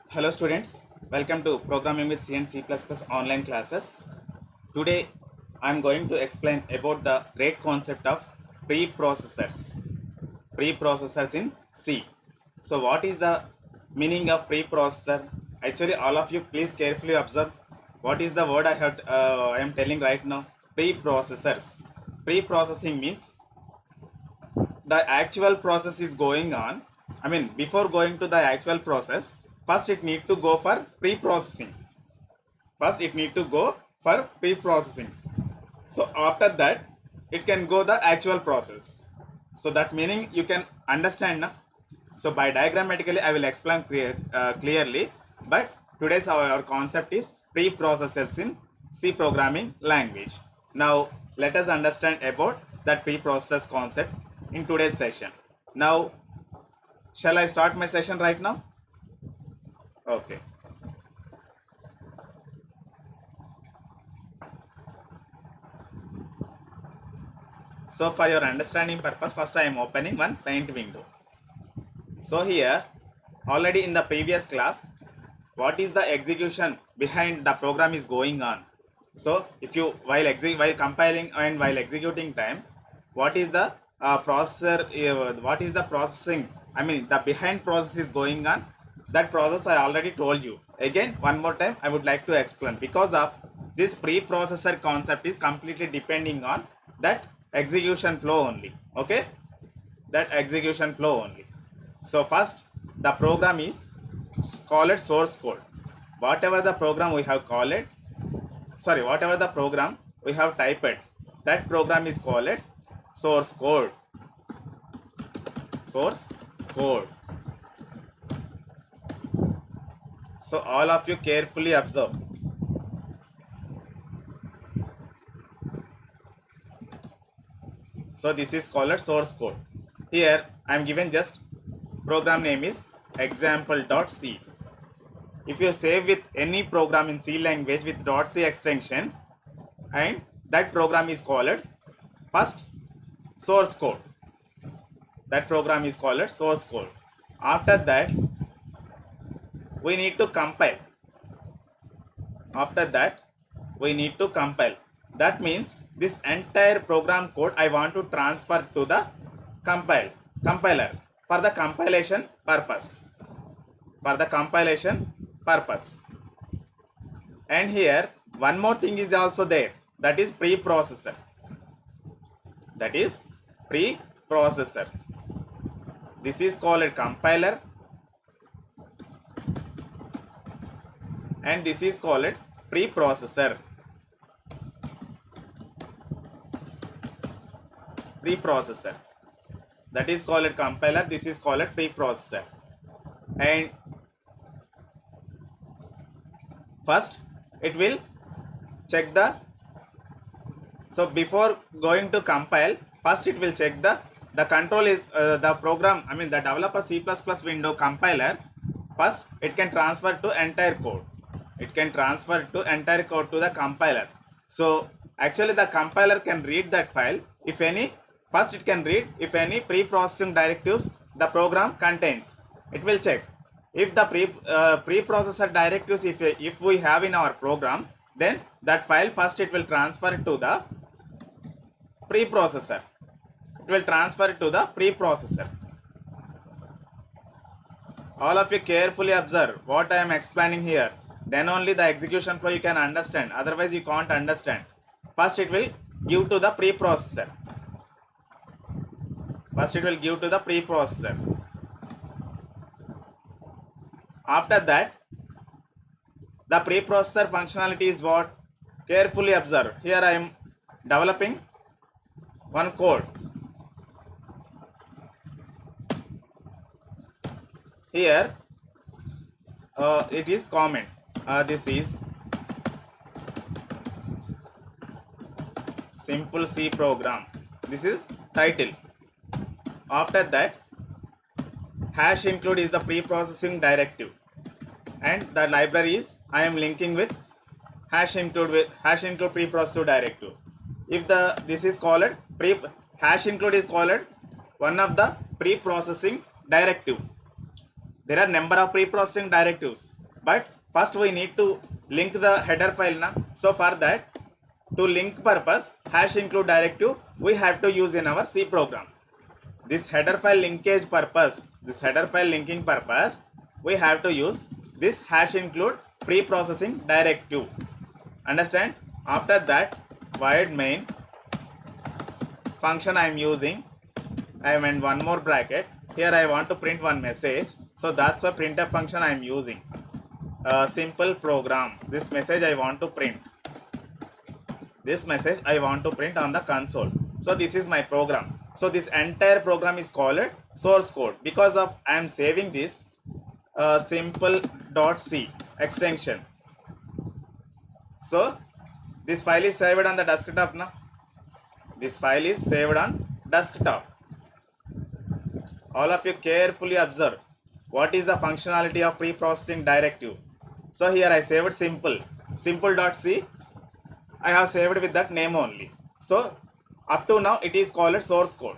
Hello students, welcome to Programming with C and C++ online classes. Today I am going to explain about the great concept of preprocessors. Preprocessors in C. So what is the meaning of preprocessor? Actually all of you please carefully observe what is the word I am telling right now. Preprocessors. Preprocessing means the actual process is going on. Before going to the actual process, first it need to go for pre-processing. First it need to go for pre-processing. So after that, it can go the actual process. So that meaning you can understand now. So by diagrammatically, I will explain clearly. But today's our concept is pre-processors in C programming language. Now let us understand about that pre-process concept in today's session. Now, shall I start my session right now? Okay. So for your understanding purpose, first I am opening one paint window. So here, already in the previous class, what is the execution behind the program is going on. So if you while compiling and while executing time, what is the processor? What is the processing? The behind process is going on. That process I already told you. Again, one more time, I would like to explain because of this preprocessor concept is completely depending on that execution flow only. Okay, that execution flow only. So first, the program is call it source code. Whatever the program we have called it, whatever the program we have typed it, that program is called it source code. Source code. So all of you carefully observe. So this is called source code. Here I am given just program name is example.c. If you save with any program in C language with .c extension, and that program is called first source code. That program is called source code. After that, we need to compile. After that, we need to compile. That means this entire program code I want to transfer to the compiler for the compilation purpose. For the compilation purpose. And here one more thing is also there, that is preprocessor. That is preprocessor. This is called a compiler and this is called a preprocessor. Preprocessor. That is called a compiler, this is called a preprocessor. And first it will check the, so before going to compile, first it will check the control is the program, the developer C++ window compiler. First it can transfer to entire code. It can transfer to entire code to the compiler. So actually the compiler can read that file if any. First it can read if any pre-processing directives the program contains. It will check if the preprocessor directives if we have in our program, then that file first it will transfer to the preprocessor. It will transfer to the preprocessor. All of you carefully observe what I am explaining here. Then only the execution flow you can understand. Otherwise you can't understand. First it will give to the preprocessor. First it will give to the preprocessor. After that, the preprocessor functionality is what? Carefully observe. Here I am developing one code. Here it is comment. This is simple C program. This is title. After that, hash include is the pre-processing directive, and the library is I am linking with hash include pre-processor directive. If this is called hash include is called one of the pre-processing directive. There are number of pre-processing directives. but first we need to link the header file now. So for that, to link purpose, hash include directive we have to use in our C program. This header file linkage purpose, this header file linking purpose, we have to use this hash include pre-processing directive. Understand? After that, void main function I am using, I am in one more bracket. Here I want to print one message, so that's why printf function I am using. Simple program. This message I want to print. This message I want to print on the console. So this is my program. So this entire program is called source code. Because of I am saving this simple.c extension. So this file is saved on the desktop now. This file is saved on desktop. All of you carefully observe what is the functionality of pre-processing directive. So here I saved simple.c. I have saved with that name only. So up to now it is called source code.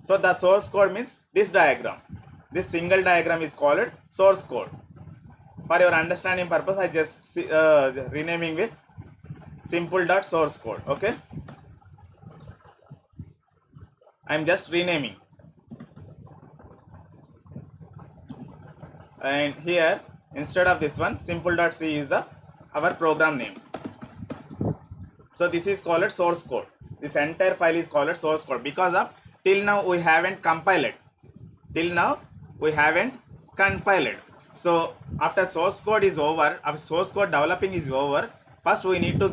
So the source code means this diagram. This single diagram is called source code. For your understanding purpose, I just renaming with simple.source code. Okay. I am just renaming. And here instead of this one, simple.c is our program name. So this is called source code. This entire file is called source code because of till now we haven't compiled. Till now we haven't compiled. So after source code is over, after source code developing is over, first we need to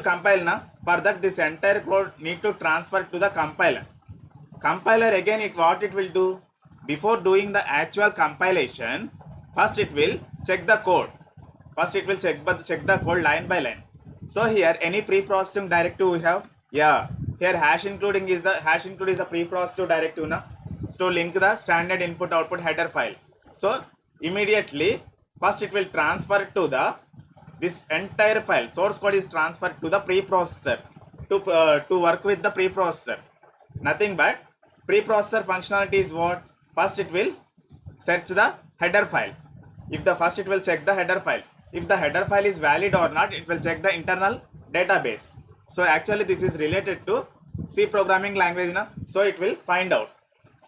compile now. For that this entire code need to transfer to the compiler. Compiler again what it will do? Before doing the actual compilation, first it will check the code. First it will check the code line by line. So here any pre-processing directive we have, here hash include is the pre-processing directive now to link the standard input output header file. So immediately first it will transfer to this entire file. Source code is transferred to the preprocessor to work with the preprocessor. Nothing but preprocessor functionality is what? First it will search the header file. First it will check the header file. If the header file is valid or not, it will check the internal database. So actually this is related to C programming language now. So it will find out.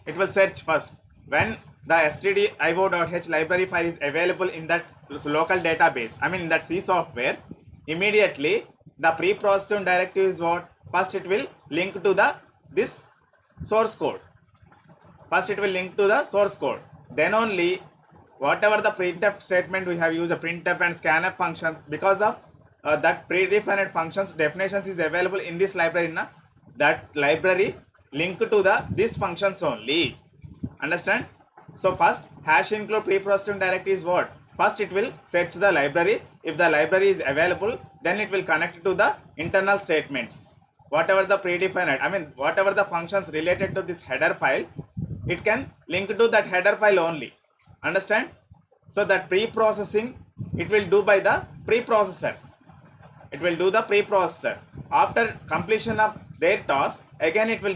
It will search first. When the stdio.h library file is available in that local database, I mean in that C software, immediately the pre-processing directive is what? First it will link to this source code. First it will link to the source code. Then only whatever the printf statement we have used, the printf and scanf functions, because of that predefined functions definitions is available in this library now. That library link to these functions only. Understand? So first hash include pre-processing directive is what? First it will search the library. If the library is available, then it will connect to the internal statements. Whatever the predefined, I mean whatever the functions related to this header file, it can link to that header file only. Understand? So that pre-processing it will do by the preprocessor. It will do the preprocessor. After completion of their task, again it will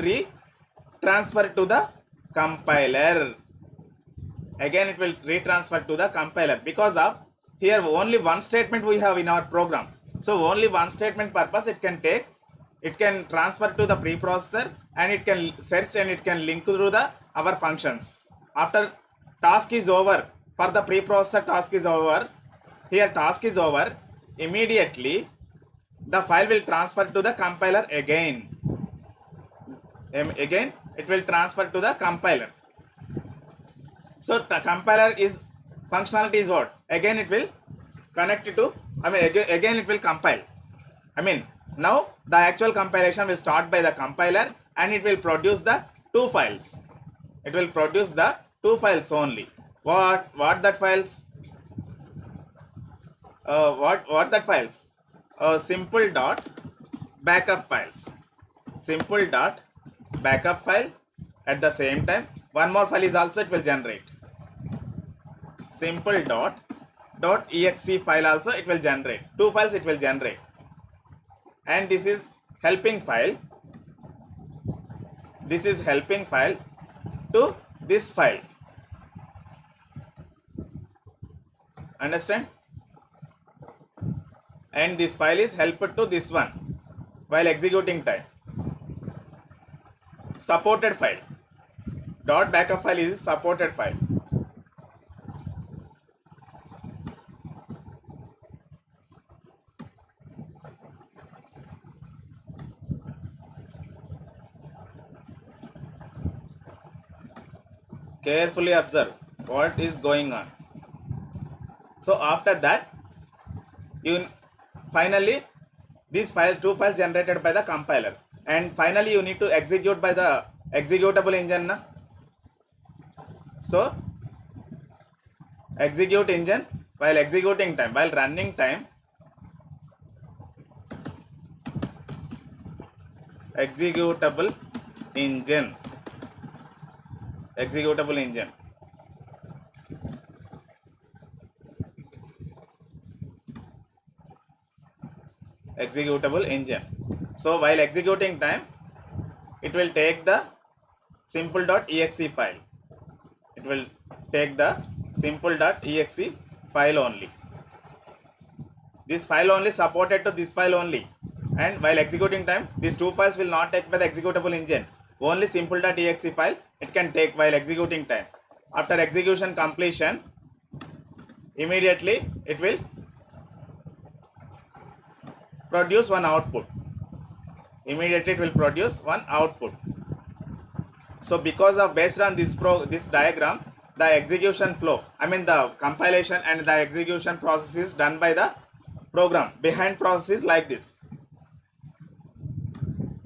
transfer to the compiler. Again it will retransfer to the compiler because of here only one statement we have in our program. So only one statement purpose it can take. It can transfer to the preprocessor and it can search and it can link through our functions. After task is over, for the preprocessor task is over, here task is over, immediately the file will transfer to the compiler again. Again it will transfer to the compiler. So the compiler is functionality is what? Again it will connect to, I mean again it will compile. I mean now the actual compilation will start by the compiler and it will produce the two files. It will produce the two files only. What that files? What that files? Simple dot backup files. Simple dot backup file. At the same time, one more file is also it will generate. Simple dot exe file also it will generate. Two files it will generate. And this is helping file. This is helping file to this file. Understand? And this file is helped to this one while executing time. Supported file. Dot backup file is supported file. Carefully observe what is going on. So after that, you finally these files, two files generated by the compiler, and finally you need to execute by the executable engine. Na? So execute engine while executing time, while running time, executable engine, executable engine. Executable engine. So while executing time, it will take the simple.exe file. It will take the simple.exe file only. This file only supported to this file only. And while executing time, these two files will not take by the executable engine. Only simple.exe file it can take while executing time. After execution completion, immediately it will produce one output. Immediately it will produce one output. So because of based on this diagram, the execution flow, I mean the compilation and the execution process is done by the program. Behind process is like this.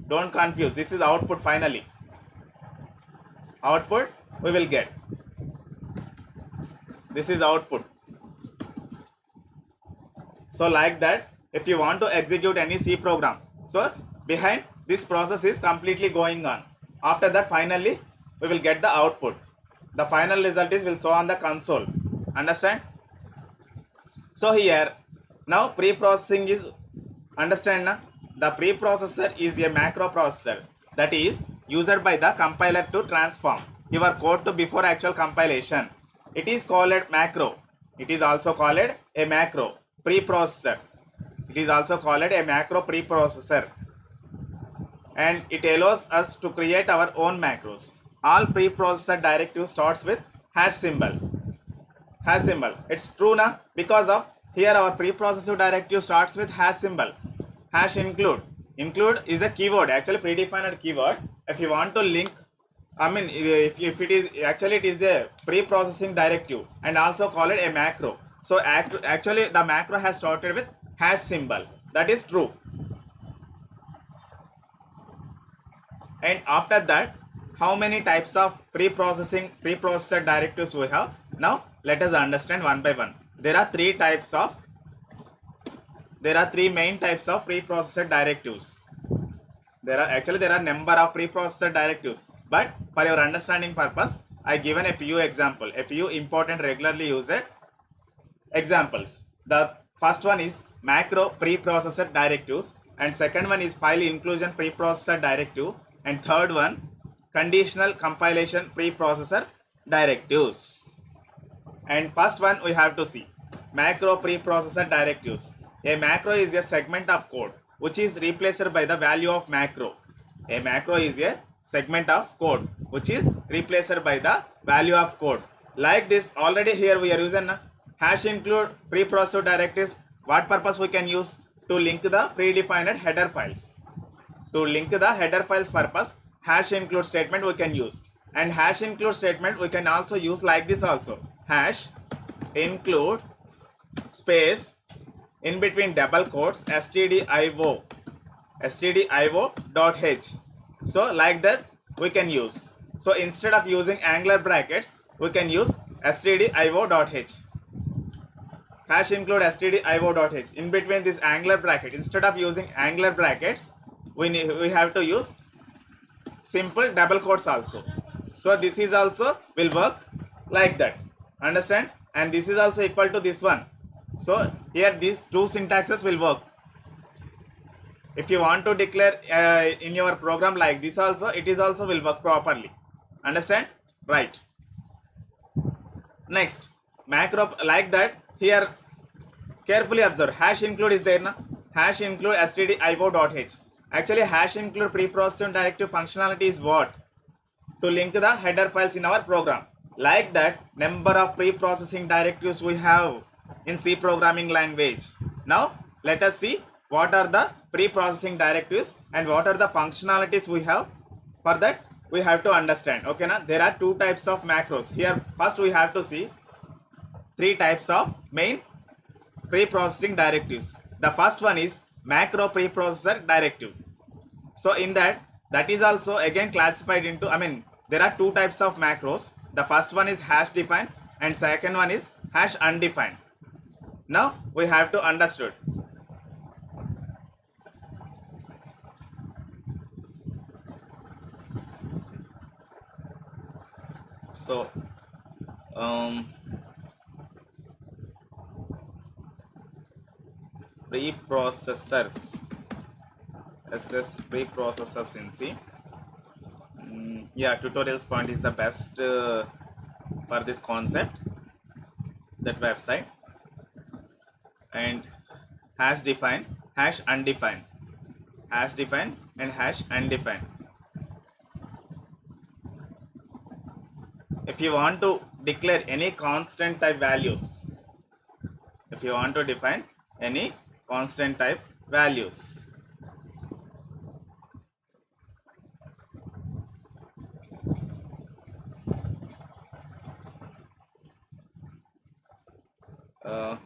Don't confuse. This is output finally. Output we will get. This is output. So like that, if you want to execute any C program, so behind this process is completely going on. After that, finally we will get the output. The final result is will show on the console. Understand? So here now pre-processing is, understand na? The preprocessor is a macro processor that is used by the compiler to transform your code to before actual compilation. It is called macro. It is also called a macro preprocessor. It is also called a macro preprocessor, and it allows us to create our own macros. All preprocessor directive starts with hash symbol. Hash symbol. It's true na, because of here our preprocessor directive starts with hash symbol. Hash include. Include is a keyword, actually predefined keyword. If you want to link, I mean if it is actually it is a pre-processing directive and also call it a macro. So actually the macro has started with hash symbol. That is true. And after that, how many types of preprocessor directives we have? Now let us understand one by one. There are three main types of preprocessor directives. There are number of preprocessor directives, but for your understanding purpose, I given a few examples, a few important regularly used examples. The first one is macro preprocessor directives, and second one is file inclusion preprocessor directive, and third one conditional compilation preprocessor directives. And first one we have to see macro preprocessor directives. A macro is a segment of code which is replaced by the value of macro. A macro is a segment of code which is replaced by the value of code. Like this, already here we are using hash include preprocessor directives. What purpose we can use? To link the predefined header files. To link the header files purpose, hash include statement we can use. And hash include statement we can also use like this also. Hash include space in between double quotes stdio dot h. So like that we can use. So instead of using angular brackets, we can use stdio dot h. Hash include stdio dot h. In between this angular bracket, instead of using angular brackets, we have to use simple double quotes also. So this is also will work like that. Understand? And this is also equal to this one. So here these two syntaxes will work. If you want to declare in your program like this also, it is also will work properly. Understand? Right. Next, macro like that. here carefully observe, hash include is there na, hash include stdio.h. Actually hash include preprocessing directive functionality is what? To link the header files in our program. Like that, number of pre-processing directives we have in C programming language. Now let us see what are the pre-processing directives and what are the functionalities we have. For that we have to understand, okay na? There are two types of macros. Here first we have to see three types of main pre-processing directives. The first one is macro preprocessor directive. So in that is also again classified into, there are two types of macros. The first one is hash defined and second one is hash undefined. Now we have to understood. So preprocessors, SS preprocessors in C. Yeah, tutorials point is the best for this concept, that website. And hash defined, hash undefined, hash defined and hash undefined. If you want to declare any constant type values, if you want to define any constant type values,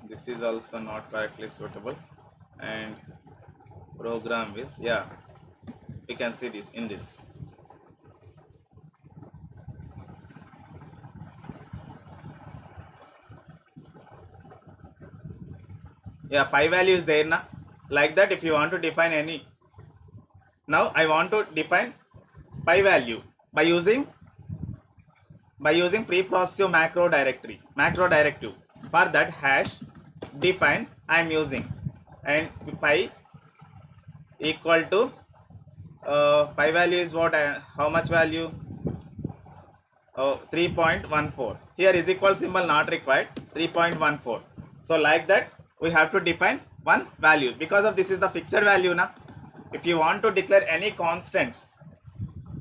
this is also not correctly suitable, and program is, yeah, we can see this in this. Yeah, pi value is there na. Like that, if you want to define any, now I want to define pi value by using preprocessor macro directive. For that hash define I am using, and pi equal to pi value is what? How much value? 3.14. Here is equal symbol not required. 3.14. So like that we have to define one value, because of this is the fixed value na. If you want to declare any constants,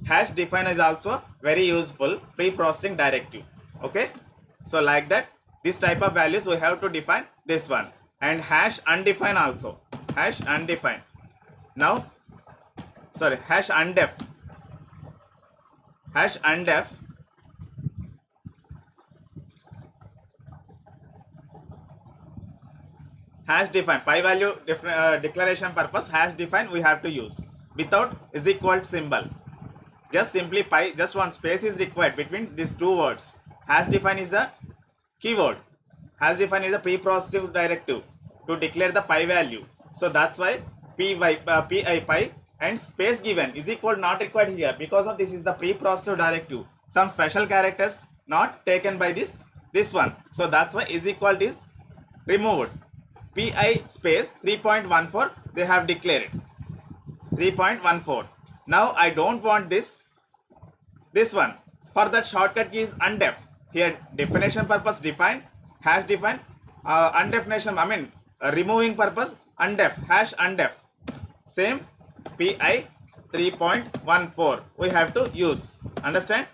hash define is also very useful pre-processing directive. Okay, so like that, this type of values we have to define this one. And hash undefined also, hash undefined. Now sorry, hash undef, hash undef hash define pi value declaration purpose, hash define we have to use without is equal symbol. Just simply pi, just one space is required between these two words. Hash define is the keyword. Hash define is the pre-processing directive to declare the pi value. So that's why pi and space given is equal not required here, because of this is the pre-processor directive. Some special characters not taken by this one. So that's why is equal is removed. Pi space 3.14 they have declared 3.14. Now I don't want this one. For that shortcut key is undef. Here definition purpose define, hash define, undefinition removing purpose undef, hash undef. Same pi 3.14 we have to use. Understand?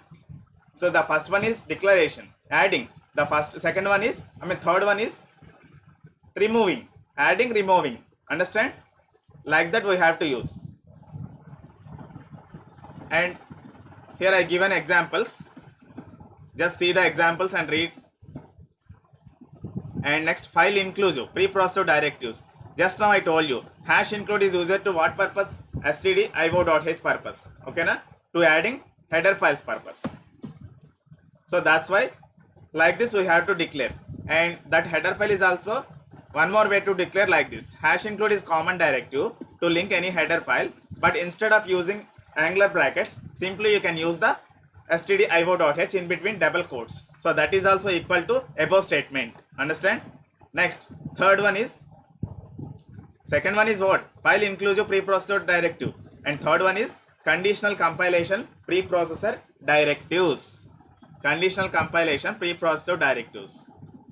So the first one is declaration, adding. The second one is, third one is removing, adding, removing. Understand? Like that we have to use. And here I given examples. Just see the examples and read. And next, file inclusive preprocessor directives. Just now I told you hash include is used to what purpose? stdio.h purpose. Okay na? To adding header files purpose. So that's why like this we have to declare. And that header file is also one more way to declare like this. Hash include is common directive to link any header file, but instead of using angular brackets, simply you can use the stdio.h in between double quotes. So that is also equal to above statement. Understand? Next, third one is, second one is what? File inclusive preprocessor directive, and third one is conditional compilation preprocessor directives. Conditional compilation preprocessor directives.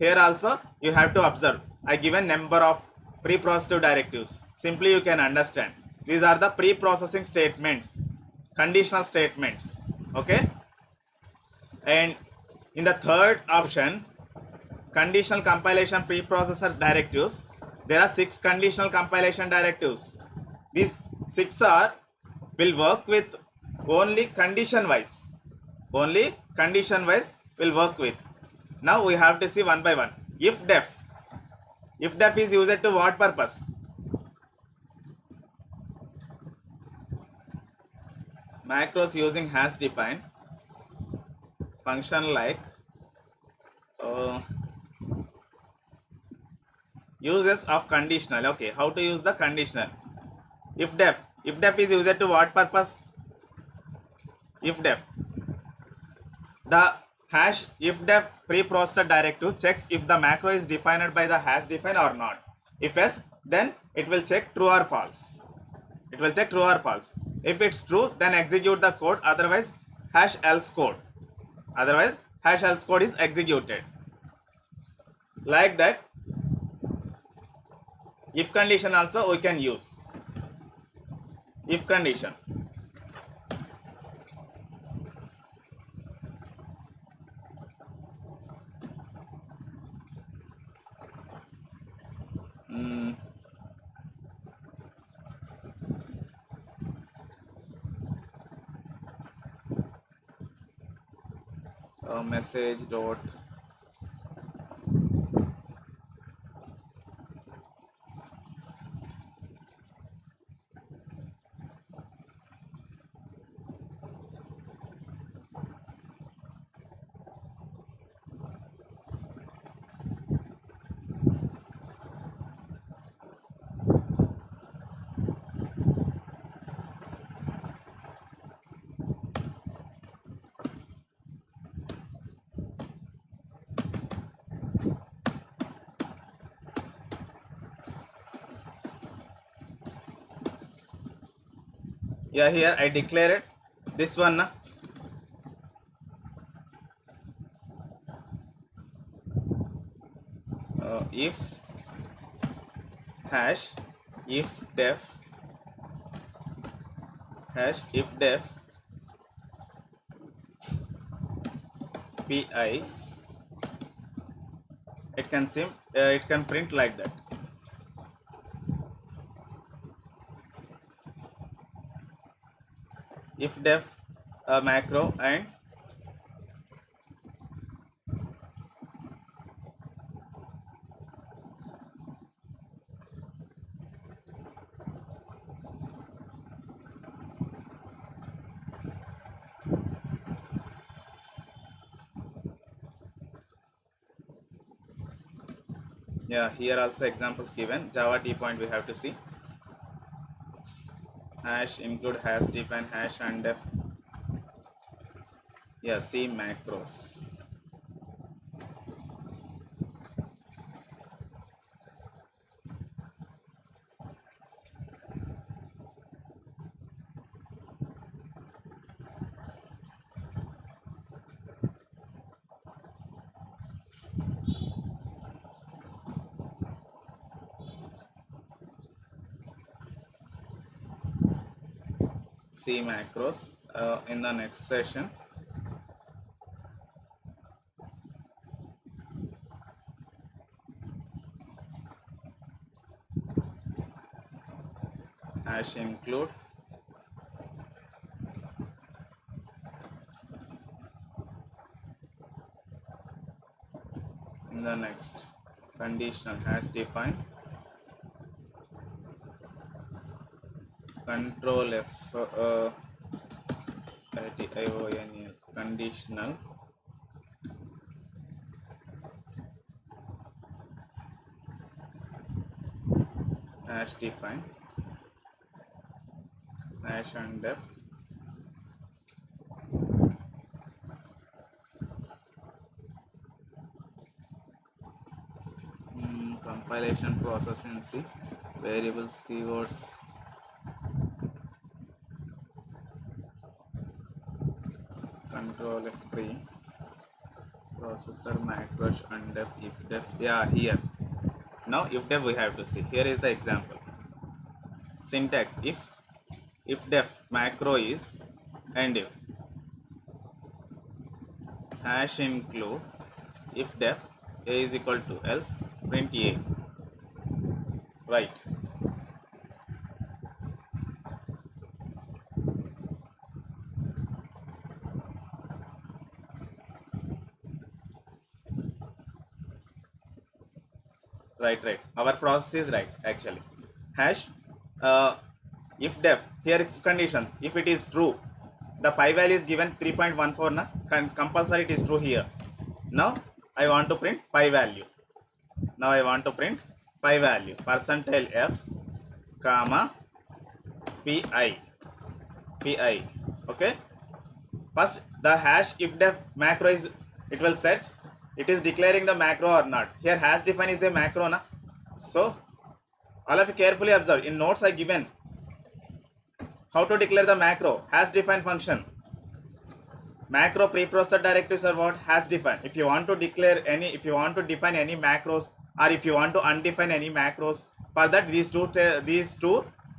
Here also you have to observe. I given number of pre-processor directives. Simply you can understand. These are the pre-processing statements, conditional statements. Okay. And in the third option, conditional compilation preprocessor directives, there are 6 conditional compilation directives. These 6 are will work with only condition wise. Only condition wise will work with. Now we have to see one by one. If def. If def is used to what purpose? Macros using hash define function like uh, uses of conditional. Okay, how to use the conditional? If def is used to what purpose? If def, the hash if def preprocessor directive checks if the macro is defined by the hash define or not. If yes, then it will check true or false. It will check true or false. If it's true, then execute the code. Otherwise, hash else code. Otherwise, hash else code is executed. Like that, if condition also we can use. If condition. Message dot yeah, here I declare it. This one if hash if def hash if def pi, it can print like that. If def macro and yeah, here also examples given. Java T point we have to see. Hash include hash define hash and def. Yeah, see macros. See macros in the next session. Hash include in the next conditional hash define control F IONL conditional hash define hash and def compilation process in C, variables, keywords, control F3 Processor macros and if def. Yeah, here. Now if def we have to see. Here is the example. Syntax: if def macro is and if hash include if def a is equal to else print a. Right. Right. Our process is right actually. Hash uh, if def here if conditions if it is true the pi value is given 3.14 na compulsory it is true here. Now I want to print pi value. Now I want to print pi value percentile f comma pi. Okay. First the hash if def macro is it will search it is declaring the macro or not. Here hash define is a macro na. So all of you carefully observe in notes I given how to declare the macro hash define function. Macro preprocessor directives are what hash define. If you want to declare any if you want to define any macros or if you want to undefine any macros, for that these two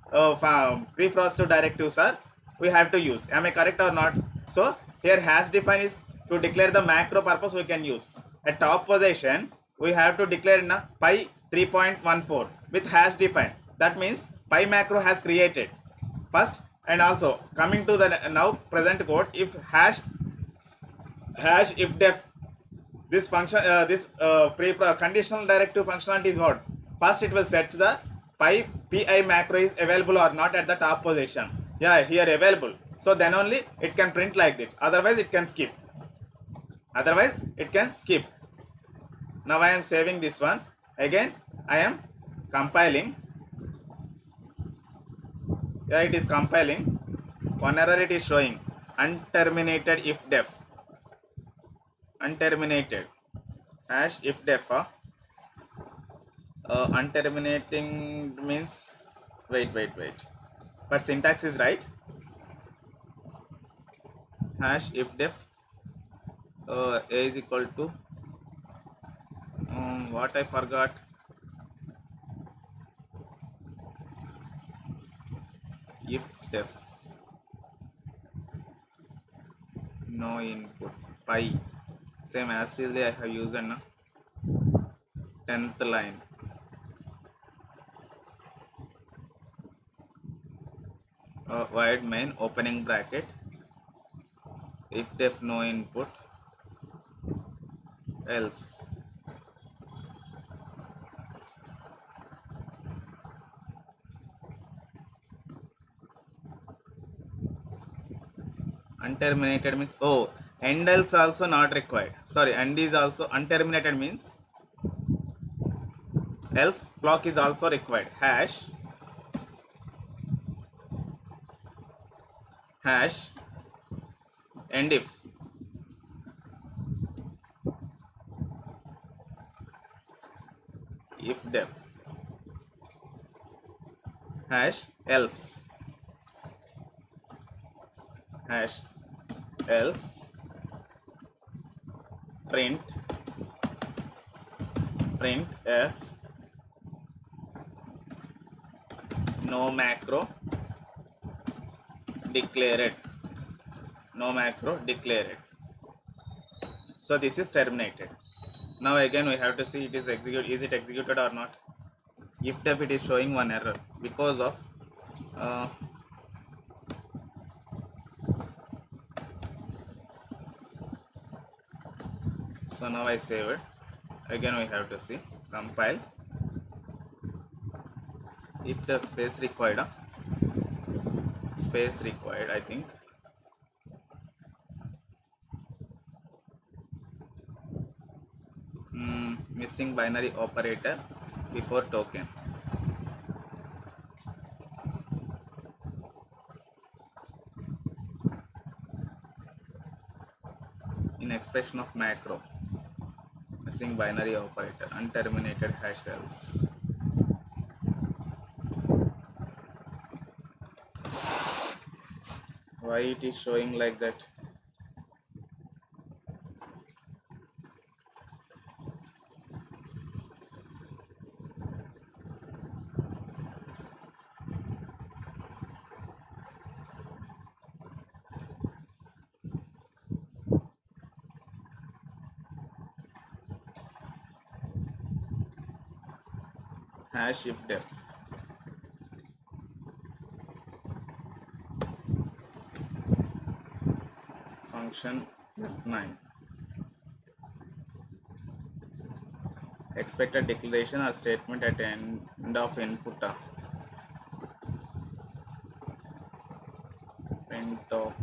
preprocessor directives are we have to use. Am I correct or not? So here hash define is to declare the macro purpose we can use. At top position we have to declare in a pi 3.14 with hash define. That means pi macro has created first. And also coming to the now present code, if hash if def this function conditional directive functionality is what first it will search the pi macro is available or not at the top position. Yeah, here available, so then only it can print like this, otherwise it can skip. Now I am saving this one. Again I am compiling. Yeah, it is compiling. One error it is showing unterminated if def. Unterminated hash if def. Unterminating means wait. But syntax is right. Hash if def a is equal to what I forgot. If def no input pi same as I have used in 10th line. Void main opening bracket if def no input else unterminated means end else also not required. Sorry, end is also unterminated means else block is also required. Hash and if def hash else print f no macro declared. So this is terminated. Now again we have to see it is executed or not. If def it is showing one error because of so now I save it. Again we have to see compile. If the space required I think. Missing binary operator before token. In expression of macro, missing binary operator, unterminated hash else. Why it is showing like that? hash if def. Function f9. Expected declaration or statement at end of input. Print of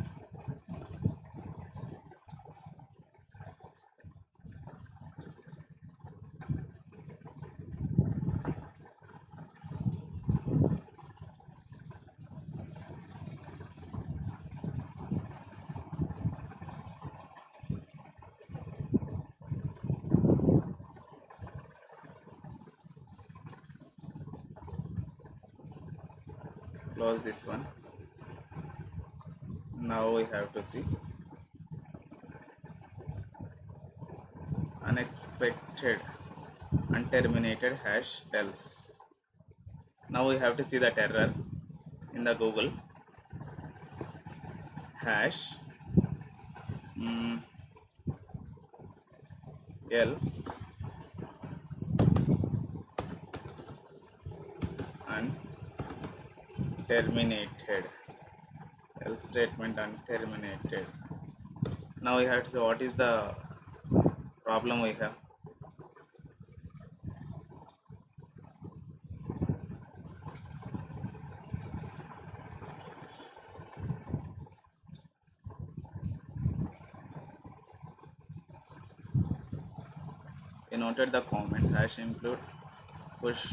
close this one. Now we have to see unexpected unterminated hash else. Now we have to see that error in the Google hash else unterminated else statement unterminated. Now we have to see what is the problem we have. We noted the comments hash include push.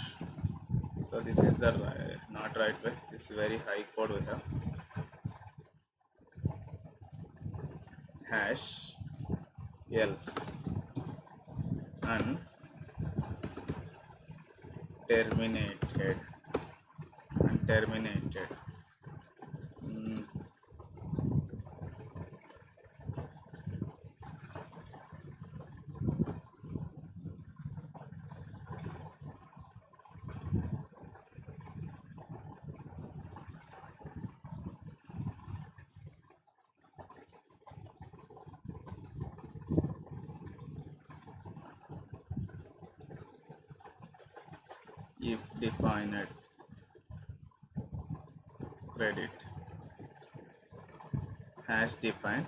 So this is the not right way. This is very high code we have. Hash else unterminated if defined credit hash defined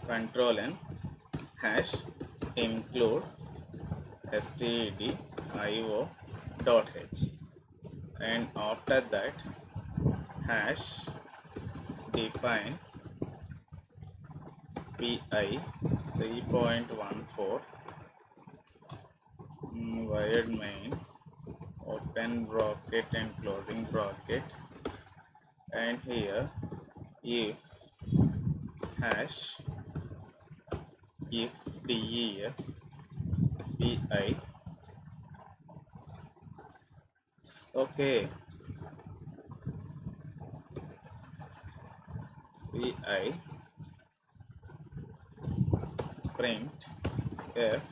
control n hash include stdio dot h, and after that hash define pi 3.14 wired main open bracket and closing bracket, and here if hash if def pi. Okay, pi print f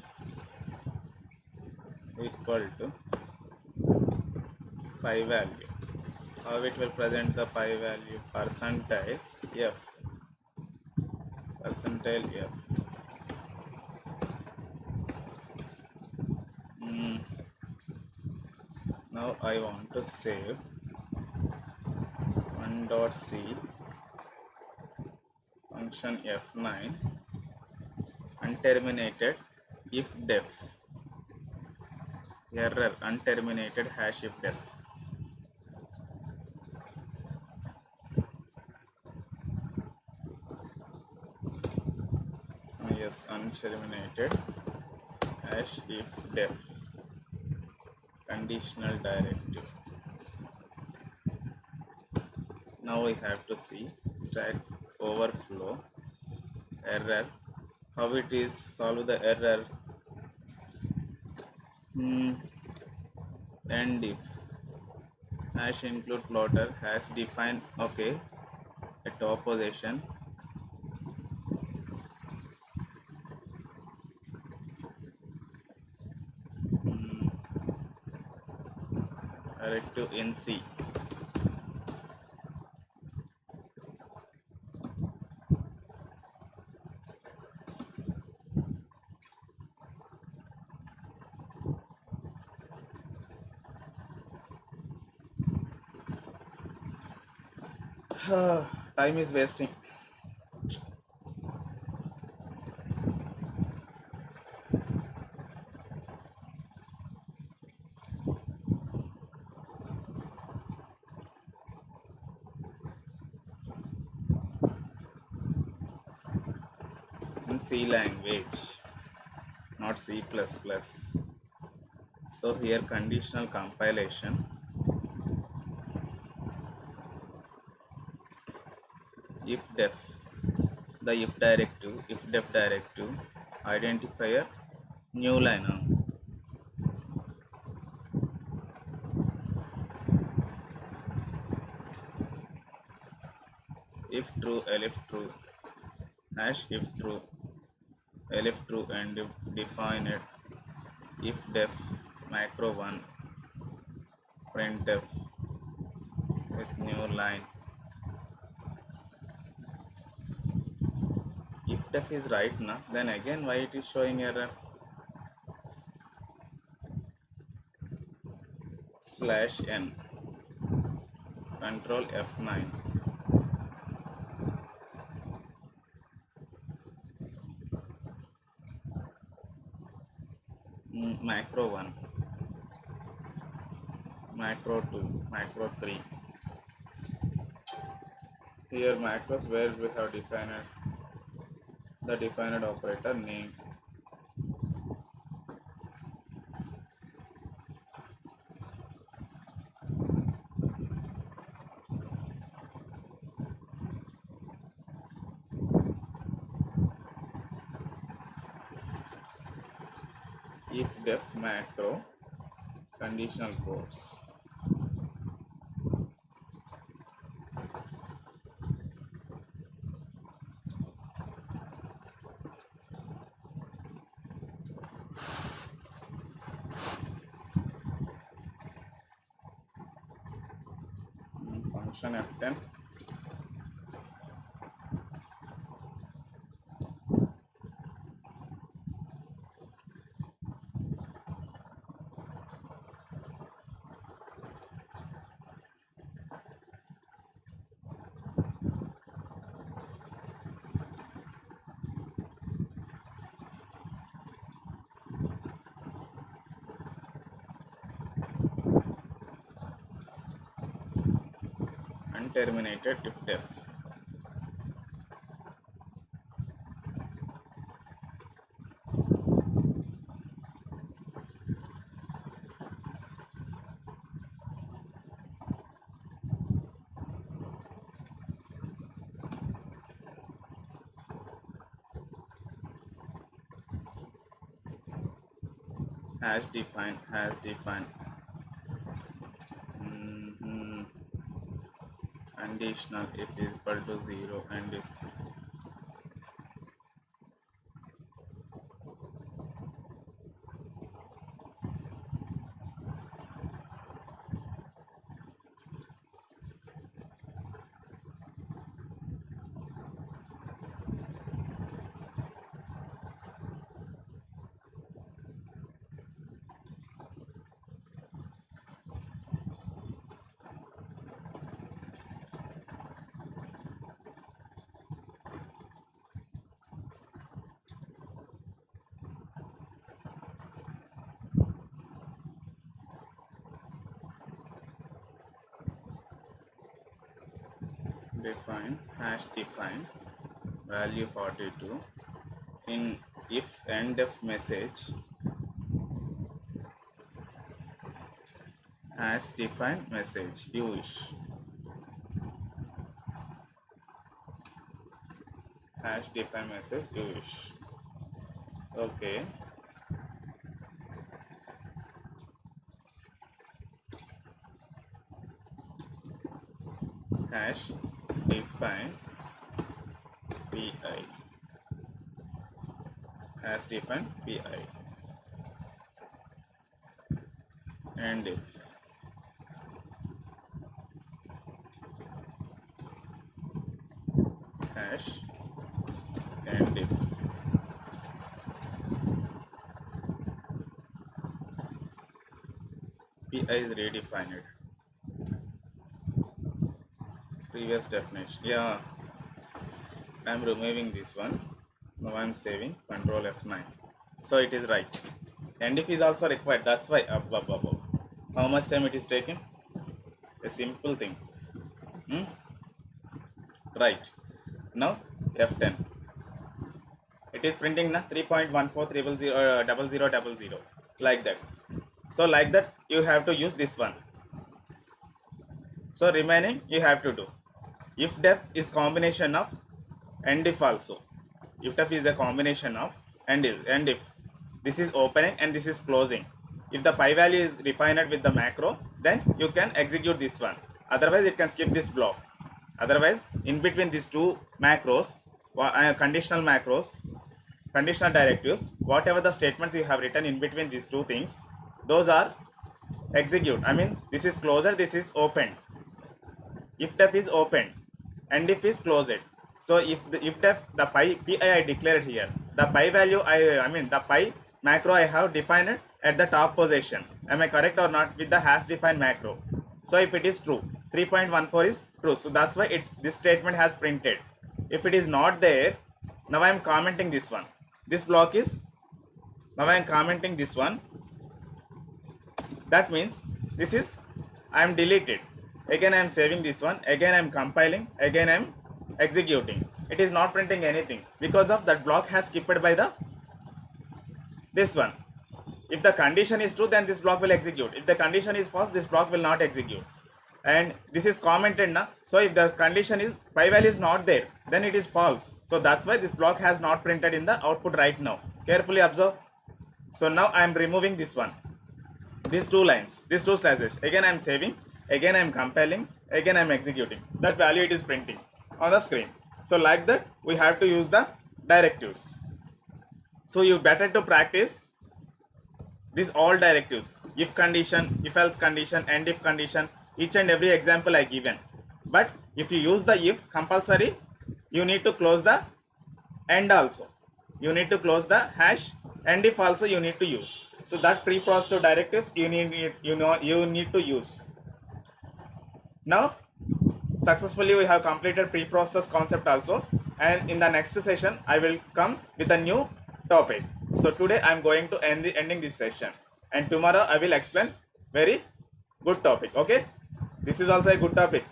equal to pi value. How it will present the pi value? Percentile f Now I want to save 1.c function f9 unterminated if def error unterminated hash if def. Yes, unterminated hash if def conditional directive. Now we have to see stack overflow error. How it is solve the error? and if hash include plotter hash define okay at top position directive in C. Time is wasting. In C language, not C++. So here conditional compilation. If def, the if def directive, identifier, new line. If true, elif true, hash if true, elif true, and if define it. If def macro 1, printf with new line. If def is right now, then again why it is showing error? /n control F9 macro 1 macro 2 macro 3. Here macros where we have defined the defined operator name. If def macro conditional quotes. Function F10 terminated if def. Hash define conditional if is equal to 0 and if define hash define value 42 in if end of message hash define message use hash define message use. Okay, hash define pi, hash define pi, and if hash and if pi is redefined, previous definition. Yeah, I'm removing this one. Now I'm saving, control F9. So it is right. And if is also required, that's why how much time it is taken? A simple thing. Right. Now F10. It is printing na 3.14000000 like that. So like that you have to use this one. So remaining you have to do. If def is combination of and if also. If def is the combination of and if. This is opening and this is closing. If the pi value is defined with the macro, then you can execute this one. Otherwise it can skip this block. Otherwise in between these two macros, conditional macros, conditional directives, whatever the statements you have written in between these two things, those are execute. I mean this is closed, this is opened. If def is opened and if is closed. So if def the pi I declared here, the pi value I mean the pi macro I have defined at the top position. Am I correct or not with the hash define macro? So if it is true, 3.14 is true. So that's why this statement has printed. If it is not there, now I am commenting this one. This block is, now I am commenting this one. That means this is, I am deleted. Again I am saving this one. Again I am compiling. Again I am executing. It is not printing anything because of that block has skipped by the this one. If the condition is true, then this block will execute. If the condition is false, this block will not execute. And this is commented now. So if the condition is pi value is not there, then it is false. So that's why this block has not printed in the output right now. Carefully observe. So now I am removing this one. These two lines, these two slashes. Again I am saving. Again I am compiling. Again I am executing. That value it is printing on the screen. So like that we have to use the directives. So you better to practice these all directives. If condition, if else condition, and if condition, each and every example I given. But if you use the if compulsory, you need to close the and also. You need to close the hash and if also you need to use. So that preprocessor directives you need to use. Now successfully we have completed preprocess concept also, and in the next session I will come with a new topic. So today I am going to ending this session, and tomorrow I will explain very good topic. Okay, this is also a good topic,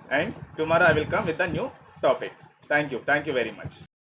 and tomorrow I will come with a new topic. Thank you very much.